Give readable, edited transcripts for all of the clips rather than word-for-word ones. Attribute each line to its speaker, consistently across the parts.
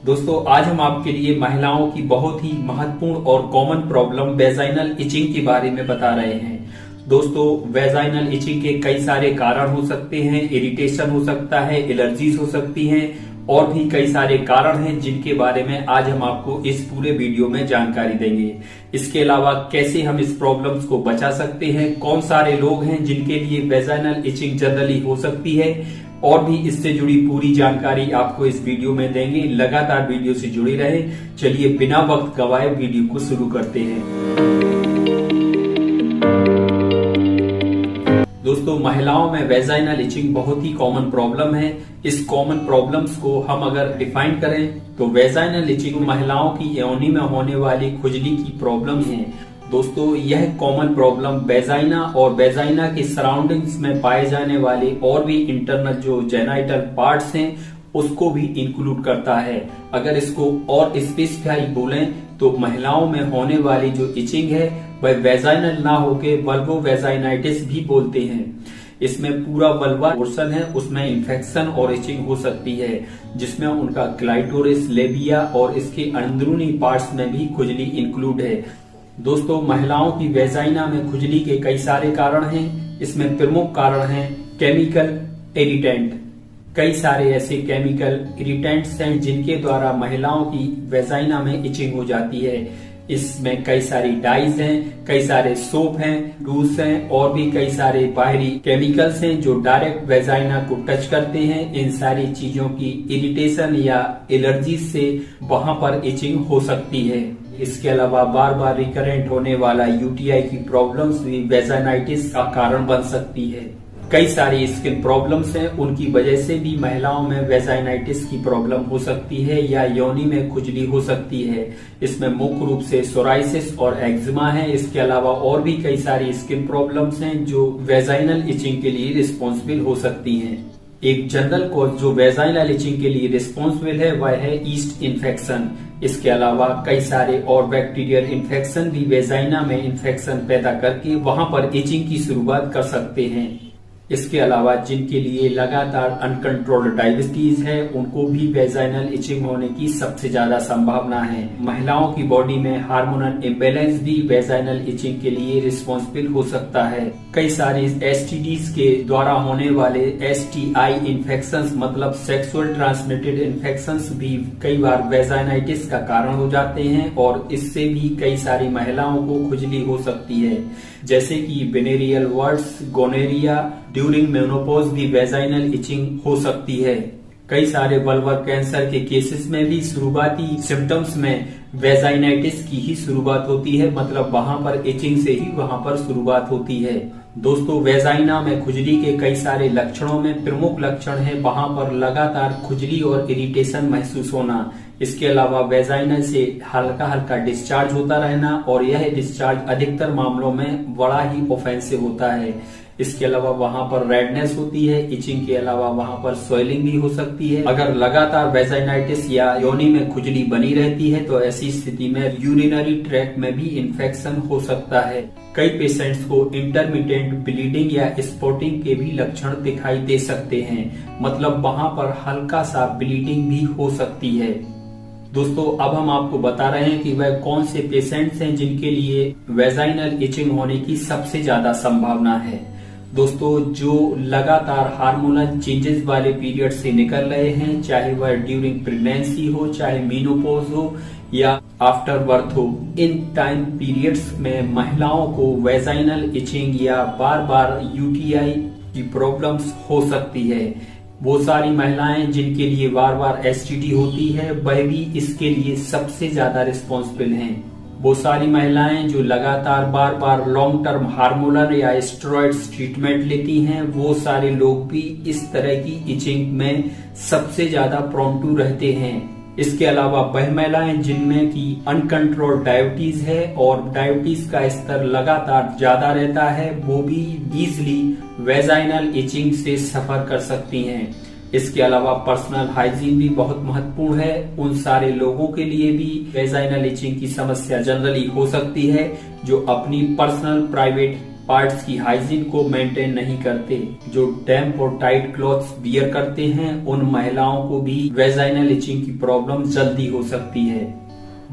Speaker 1: दोस्तों आज हम आपके लिए महिलाओं की बहुत ही महत्वपूर्ण और कॉमन प्रॉब्लम वेजाइनल इचिंग के बारे में बता रहे हैं। दोस्तों वेजाइनल इचिंग के कई सारे कारण हो सकते हैं, इरिटेशन हो सकता है, एलर्जीज हो सकती हैं और भी कई सारे कारण हैं जिनके बारे में आज हम आपको इस पूरे वीडियो में जानकारी देंगे। इसके अलावा कैसे हम इस प्रॉब्लम्स को बचा सकते हैं, कौन सारे लोग हैं जिनके लिए वेजाइनल इचिंग जनरली हो सकती है और भी इससे जुड़ी पूरी जानकारी आपको इस वीडियो में देंगे। लगातार वीडियो से जुड़े रहे। चलिए बिना वक्त गवाए वीडियो को शुरू करते हैं। दोस्तों महिलाओं में वेजाइनल इचिंग बहुत ही कॉमन प्रॉब्लम है। इस कॉमन प्रॉब्लम्स को हम अगर डिफाइन करें तो वेजाइनल इचिंग महिलाओं की योनि में होने वाली खुजली की प्रॉब्लम है। दोस्तों यह कॉमन प्रॉब्लम वेजाइना और वेजाइना के सराउंडिंग्स में पाए जाने वाले और भी इंटरनल जो जेनाइटल पार्ट्स हैं उसको भी इंक्लूड करता है। अगर इसको और स्पेसिफाई बोलें तो महिलाओं में होने वाली जो इचिंग है वह वेजाइनल ना होके वल्वो वेजाइनाइटिस भी बोलते हैं। इसमें पूरा वल्वा पोर्शन है, उसमें इन्फेक्शन और इचिंग हो सकती है जिसमें उनका क्लाइटोरिस, लेबिया और इसके अंदरूनी पार्ट्स में भी खुजली इंक्लूड है। दोस्तों महिलाओं की वेजाइना में खुजली के कई सारे कारण हैं। इसमें प्रमुख कारण हैं केमिकल इरिटेंट। कई सारे ऐसे केमिकल इरिटेंट्स हैं जिनके द्वारा महिलाओं की वेजाइना में इचिंग हो जाती है। इसमें कई सारी डाइज हैं, कई सारे सोप हैं, रूस हैं और भी कई सारे बाहरी केमिकल्स हैं जो डायरेक्ट वेजाइना को टच करते हैं। इन सारी चीजों की इरिटेशन या एलर्जी से वहां पर इचिंग हो सकती है। इसके अलावा बार बार रिकरेंट होने वाला यूटीआई की प्रॉब्लम्स भी वेजाइनाइटिस का कारण बन सकती है। कई सारी स्किन प्रॉब्लम्स हैं, उनकी वजह से भी महिलाओं में वेजाइनाइटिस की प्रॉब्लम हो सकती है या योनि में खुजली हो सकती है। इसमें मुख्य रूप से सोराइसिस और एक्जिमा है। इसके अलावा और भी कई सारी स्किन प्रॉब्लम्स हैं जो वेजाइनल इचिंग के लिए रिस्पॉन्सिबल हो सकती हैं। एक जनरल कॉज जो वेजाइनल इचिंग के लिए रिस्पॉन्सिबल है वह है ईस्ट इन्फेक्शन। इसके अलावा कई सारे और बैक्टीरियल इन्फेक्शन भी वेजाइना में इन्फेक्शन पैदा करके वहां पर इचिंग की शुरुआत कर सकते हैं। इसके अलावा जिनके लिए लगातार अनकंट्रोल्ड डायबिटीज है उनको भी वेजाइनल इचिंग होने की सबसे ज्यादा संभावना है। महिलाओं की बॉडी में हार्मोनल इम्बैलेंस भी वेजाइनल इचिंग के लिए रिस्पॉन्सिबल हो सकता है। कई सारे एसटीडीज के द्वारा होने वाले एसटीआई इन्फेक्शंस मतलब सेक्सुअल ट्रांसमिटेड इन्फेक्शंस भी कई बार वेजाइनाइटिस का कारण हो जाते हैं और इससे भी कई सारी महिलाओं को खुजली हो सकती है, जैसे कि venereal warts, gonorrhoea. During menopause भी वेजाइनल इचिंग हो सकती है। कई सारे वल्वर कैंसर के केसेस में भी शुरुआती सिम्टम्स में वेजाइनाइटिस की ही शुरुआत होती है, मतलब वहां पर इचिंग से ही वहां पर शुरुआत होती है। दोस्तों वेजाइना में खुजली के कई सारे लक्षणों में प्रमुख लक्षण है वहां पर लगातार खुजली और इरिटेशन महसूस होना। इसके अलावा वेजाइना से हल्का हल्का डिस्चार्ज होता रहना और यह डिस्चार्ज अधिकतर मामलों में बड़ा ही ऑफेंसिव होता है। इसके अलावा वहां पर रेडनेस होती है। इचिंग के अलावा वहां पर स्वेलिंग भी हो सकती है। अगर लगातार वेजाइनाइटिस या योनि में खुजली बनी रहती है तो ऐसी स्थिति में यूरिनरी ट्रैक्ट में भी इन्फेक्शन हो सकता है। कई पेशेंट्स को इंटरमिटेंट ब्लीडिंग या स्पॉटिंग के भी लक्षण दिखाई दे सकते हैं, मतलब वहां पर हल्का सा ब्लीडिंग भी हो सकती है। दोस्तों अब हम आपको बता रहे हैं कि वह कौन से पेशेंट्स हैं जिनके लिए वेजाइनल इचिंग होने की सबसे ज्यादा संभावना है। दोस्तों जो लगातार हार्मोनल चेंजेस वाले पीरियड से निकल रहे हैं, चाहे वह ड्यूरिंग प्रेगनेंसी हो, चाहे मेनोपॉज हो या आफ्टर बर्थ हो, इन टाइम पीरियड्स में महिलाओं को वेजाइनल इचिंग या बार बार यूटीआई की प्रॉब्लम्स हो सकती है। वो सारी महिलाएं जिनके लिए बार बार एसटीडी होती है वह भी इसके लिए सबसे ज्यादा रिस्पॉन्सिबल हैं। वो सारी महिलाएं जो लगातार बार बार लॉन्ग टर्म हार्मोनल या स्टेरॉइड्स ट्रीटमेंट लेती हैं, वो सारे लोग भी इस तरह की इचिंग में सबसे ज्यादा प्रोन टू रहते हैं। इसके अलावा वह महिलाएं जिनमें की अनकंट्रोल्ड डायबिटीज है और डायबिटीज का स्तर लगातार ज्यादा रहता है वो भी इजिली वेजाइनल इचिंग से सफर कर सकती हैं। इसके अलावा पर्सनल हाइजीन भी बहुत महत्वपूर्ण है। उन सारे लोगों के लिए भी वेजाइनल इचिंग की समस्या जनरली हो सकती है जो अपनी पर्सनल प्राइवेट पार्ट्स की हाइजीन को मेंटेन नहीं करते। जो डैम्प और टाइट क्लॉथ्स वियर करते हैं उन महिलाओं को भी वेजाइनल इचिंग की प्रॉब्लम जल्दी हो सकती है।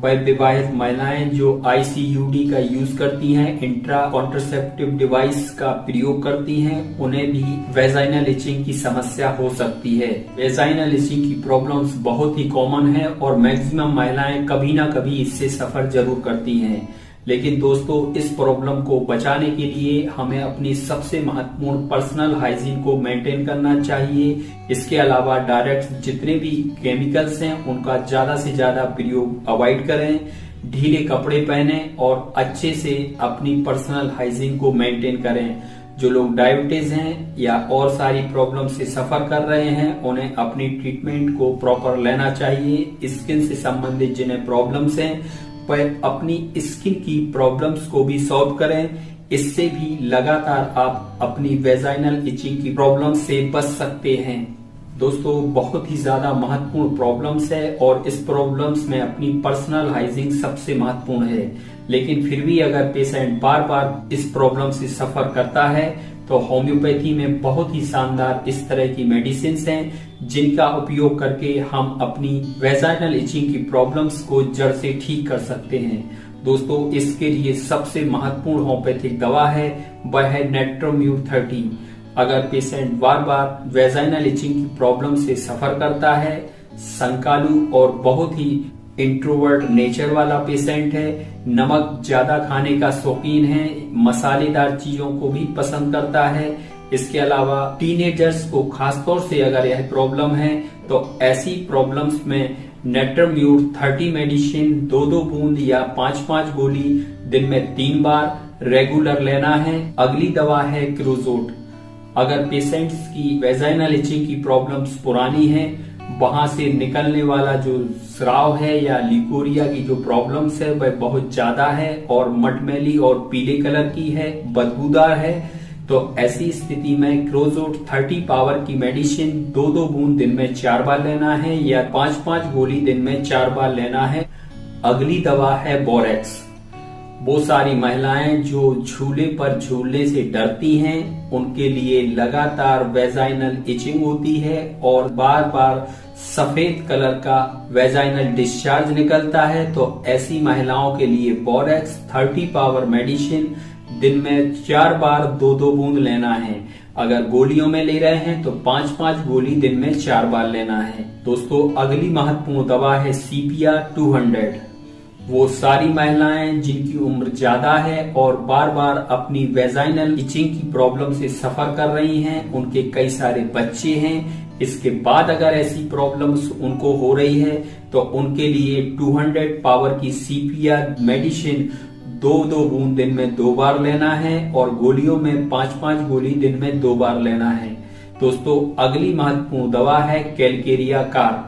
Speaker 1: विवाहित महिलाएं जो ICUD का यूज करती हैं, इंट्रा कॉन्ट्रासेप्टिव डिवाइस का प्रयोग करती हैं, उन्हें भी वेजाइनल इचिंग की समस्या हो सकती है। वेजाइनल इचिंग की प्रॉब्लम्स बहुत ही कॉमन है और मैक्सिमम महिलाएं कभी ना कभी इससे सफर जरूर करती हैं। लेकिन दोस्तों, इस प्रॉब्लम को बचाने के लिए हमें अपनी सबसे महत्वपूर्ण पर्सनल हाइजीन को मेंटेन करना चाहिए। इसके अलावा डायरेक्ट जितने भी केमिकल्स हैं उनका ज्यादा से ज्यादा प्रयोग अवॉइड करें, ढीले कपड़े पहने और अच्छे से अपनी पर्सनल हाइजीन को मेंटेन करें। जो लोग डायबिटीज हैं या और सारी प्रॉब्लम से सफर कर रहे हैं उन्हें अपनी ट्रीटमेंट को प्रॉपर लेना चाहिए। स्किन से संबंधित जिन्हें प्रॉब्लम्स हैं पर अपनी स्किन की प्रॉब्लम्स को भी सॉल्व करें। इससे भी लगातार आप अपनी वेजाइनल इचिंग की प्रॉब्लम से बच सकते हैं। दोस्तों, बहुत ही ज्यादा महत्वपूर्ण प्रॉब्लम्स है और इस प्रॉब्लम्स में अपनी पर्सनल हाइजीन सबसे महत्वपूर्ण है। लेकिन फिर भी अगर पेशेंट बार बार इस प्रॉब्लम से सफर करता है तो होम्योपैथी में बहुत ही शानदार इस तरह की मेडिसिन हैं जिनका उपयोग करके हम अपनी वेजाइनल इचिंग की प्रॉब्लम्स को जड़ से ठीक कर सकते हैं। दोस्तों, इसके लिए सबसे महत्वपूर्ण होम्योपैथिक दवा है वह है नेट्रोम्यूर 30। अगर पेशेंट बार बार वेजाइनल इचिंग की प्रॉब्लम से सफर करता है, संकालू और बहुत ही इंट्रोवर्ट नेचर वाला पेशेंट है, नमक ज्यादा खाने का शौकीन है, मसालेदार चीजों को भी पसंद करता है, इसके अलावा टीनेजर्स को खासतौर से अगर यह प्रॉब्लम है तो ऐसी प्रॉब्लम्स में नेट्रोम्यूर 30 मेडिसिन 2-2 बूंद या 5-5 गोली दिन में 3 बार रेगुलर लेना है। अगली दवा है क्रोजोट। अगर पेशेंट्स की वेजाइनल इचिंग की प्रॉब्लम्स पुरानी है, वहां से निकलने वाला जो स्राव है या लिकोरिया की जो प्रॉब्लम्स है वह बहुत ज्यादा है और मटमैली और पीले कलर की है, बदबूदार है, तो ऐसी स्थिति में क्रोजोट 30 पावर की मेडिसिन 2-2 बूंद दिन में 4 बार लेना है या 5-5 गोली दिन में 4 बार लेना है। अगली दवा है बोरेक्स। वो सारी महिलाएं जो झूले पर झूलने से डरती हैं, उनके लिए लगातार वेजाइनल इचिंग होती है और बार बार सफेद कलर का वेजाइनल डिस्चार्ज निकलता है, तो ऐसी महिलाओं के लिए बोरेक्स 30 पावर मेडिसिन दिन में 4 बार 2-2 बूंद लेना है। अगर गोलियों में ले रहे हैं तो 5-5 गोली दिन में 4 बार लेना है। दोस्तों, अगली महत्वपूर्ण दवा है सीपिया 200। वो सारी महिलाएं जिनकी उम्र ज्यादा है और बार बार अपनी वेजाइनल इचिंग की प्रॉब्लम से सफर कर रही हैं, उनके कई सारे बच्चे हैं, इसके बाद अगर ऐसी प्रॉब्लम्स उनको हो रही है तो उनके लिए 200 पावर की सीपिया मेडिसिन 2-2 बूंद दिन में 2 बार लेना है और गोलियों में 5-5 गोली दिन में 2 बार लेना है। दोस्तों, अगली महत्वपूर्ण दवा है कैलकेरिया कार।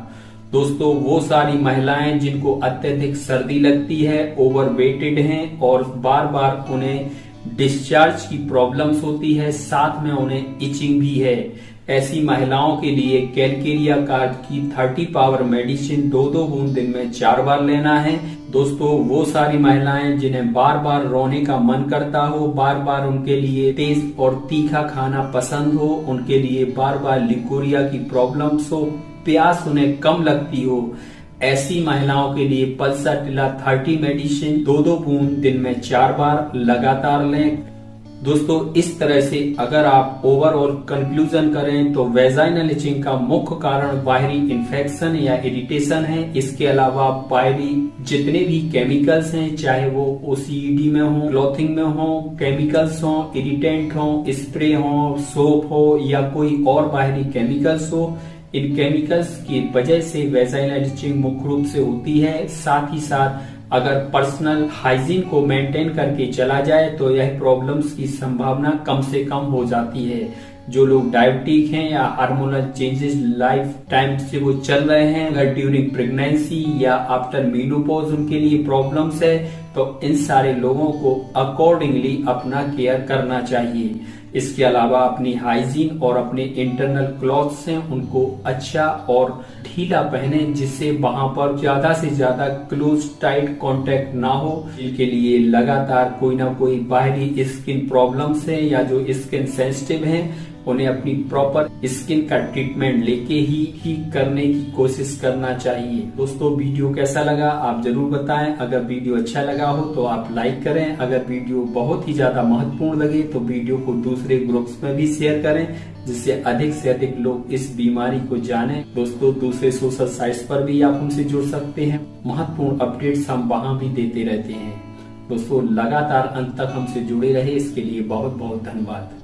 Speaker 1: दोस्तों, वो सारी महिलाएं जिनको अत्यधिक सर्दी लगती है, ओवरवेटेड हैं और बार बार उन्हें डिस्चार्ज की प्रॉब्लम्स होती है, साथ में उन्हें इचिंग भी है, ऐसी महिलाओं के लिए कैलकेरिया कार्ड की 30 पावर मेडिसिन 2-2 बूंद दिन में 4 बार लेना है। दोस्तों, वो सारी महिलाएं जिन्हें बार बार रोने का मन करता हो, बार बार उनके लिए तेज और तीखा खाना पसंद हो, उनके लिए बार बार लिकोरिया की प्रॉब्लम्स हो, प्यास उन्हें कम लगती हो, ऐसी महिलाओं के लिए पल्साटिला 30 मेडिसिन 2-2 बूंद दिन में 4 बार लगातार लें। दोस्तों, इस तरह से अगर आप ओवरऑल कंक्लूजन करें तो वेजाइनल इचिंग का मुख्य कारण बाहरी इन्फेक्शन या इरिटेशन है। इसके अलावा बाहरी जितने भी केमिकल्स हैं, चाहे वो OCED में हो, क्लॉथिंग में हो, केमिकल्स हो, इरिटेंट हो, स्प्रे हो, सोप हो या कोई और बाहरी केमिकल्स हो, इन केमिकल्स की वजह से वेजाइनल इचिंग मुख्य रूप से होती है। साथ ही साथ अगर पर्सनल हाइजीन को मेंटेन करके चला जाए तो यह प्रॉब्लम्स की संभावना कम से कम हो जाती है। जो लोग डायबिटिक हैं या हार्मोनल चेंजेस लाइफ टाइम से वो चल रहे हैं, अगर ड्यूरिंग प्रेगनेंसी या आफ्टर मेनोपॉज उनके लिए प्रॉब्लम्स है, तो इन सारे लोगों को अकॉर्डिंगली अपना केयर करना चाहिए। इसके अलावा अपनी हाइजीन और अपने इंटरनल क्लॉथ्स हैं उनको अच्छा और ढीला पहने, जिससे वहां पर ज्यादा से ज्यादा क्लोज टाइट कांटेक्ट ना हो। इनके लिए लगातार कोई ना कोई बाहरी स्किन प्रॉब्लम्स हैं या जो स्किन सेंसिटिव हैं, उन्हें अपनी प्रॉपर स्किन का ट्रीटमेंट लेके ही ठीक करने की कोशिश करना चाहिए। दोस्तों, वीडियो कैसा लगा आप जरूर बताएं। अगर वीडियो अच्छा लगा हो तो आप लाइक करें। अगर वीडियो बहुत ही ज्यादा महत्वपूर्ण लगे तो वीडियो को दूसरे ग्रुप्स में भी शेयर करें, जिससे अधिक से अधिक लोग इस बीमारी को जाने। दोस्तों, दूसरे सोशल साइट्स पर भी आप हमसे जुड़ सकते हैं। महत्वपूर्ण अपडेट्स हम वहां भी देते रहते हैं। दोस्तों, लगातार अंत तक हमसे जुड़े रहे, इसके लिए बहुत बहुत धन्यवाद।